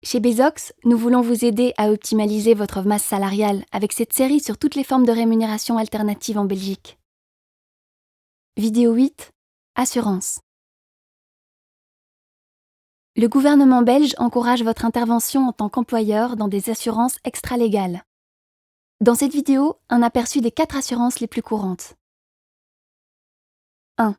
Chez Bezox, nous voulons vous aider à optimaliser votre masse salariale avec cette série sur toutes les formes de rémunération alternatives en Belgique. Vidéo 8. Assurance. Le gouvernement belge encourage votre intervention en tant qu'employeur dans des assurances extra-légales. Dans cette vidéo, un aperçu des 4 assurances les plus courantes. 1.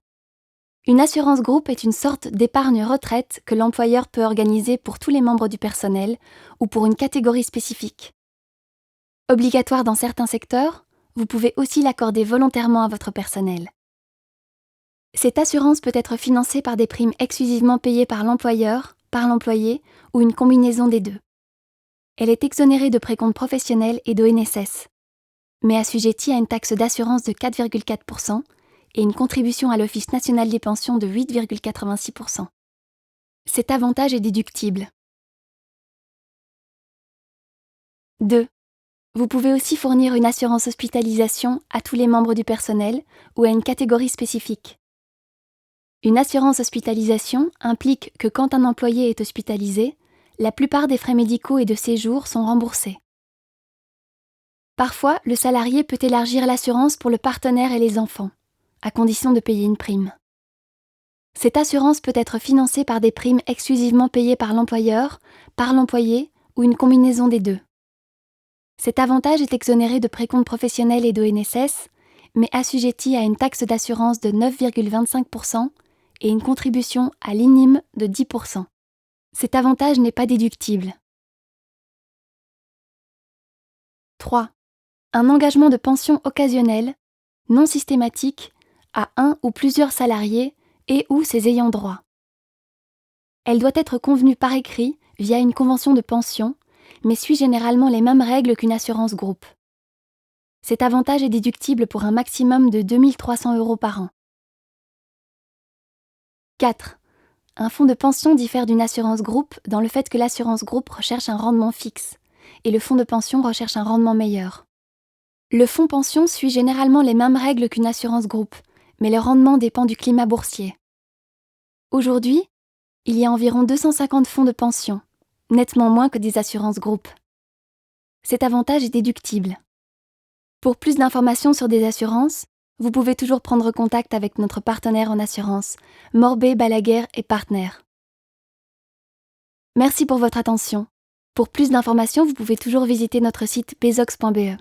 Une assurance groupe est une sorte d'épargne retraite que l'employeur peut organiser pour tous les membres du personnel ou pour une catégorie spécifique. Obligatoire dans certains secteurs, vous pouvez aussi l'accorder volontairement à votre personnel. Cette assurance peut être financée par des primes exclusivement payées par l'employeur, par l'employé ou une combinaison des deux. Elle est exonérée de précompte professionnel et d'ONSS, mais assujettie à une taxe d'assurance de 4,4% et une contribution à l'Office national des pensions de 8,86%. Cet avantage est déductible. 2. Vous pouvez aussi fournir une assurance hospitalisation à tous les membres du personnel ou à une catégorie spécifique. Une assurance hospitalisation implique que quand un employé est hospitalisé, la plupart des frais médicaux et de séjour sont remboursés. Parfois, le salarié peut élargir l'assurance pour le partenaire et les enfants, à condition de payer une prime. Cette assurance peut être financée par des primes exclusivement payées par l'employeur, par l'employé ou une combinaison des deux. Cet avantage est exonéré de précompte professionnel et d'ONSS, mais assujetti à une taxe d'assurance de 9,25% et une contribution à l'INIM de 10%. Cet avantage n'est pas déductible. 3. Un engagement de pension occasionnel, non systématique, à un ou plusieurs salariés et ou ses ayants droit. Elle doit être convenue par écrit via une convention de pension, mais suit généralement les mêmes règles qu'une assurance groupe. Cet avantage est déductible pour un maximum de 2 300 € par an. 4. Un fonds de pension diffère d'une assurance groupe dans le fait que l'assurance groupe recherche un rendement fixe et le fonds de pension recherche un rendement meilleur. Le fonds pension suit généralement les mêmes règles qu'une assurance groupe, mais le rendement dépend du climat boursier. Aujourd'hui, il y a environ 250 fonds de pension, nettement moins que des assurances groupes. Cet avantage est déductible. Pour plus d'informations sur des assurances, vous pouvez toujours prendre contact avec notre partenaire en assurance, Morbet, Balaguer et Partners. Merci pour votre attention. Pour plus d'informations, vous pouvez toujours visiter notre site bezox.be.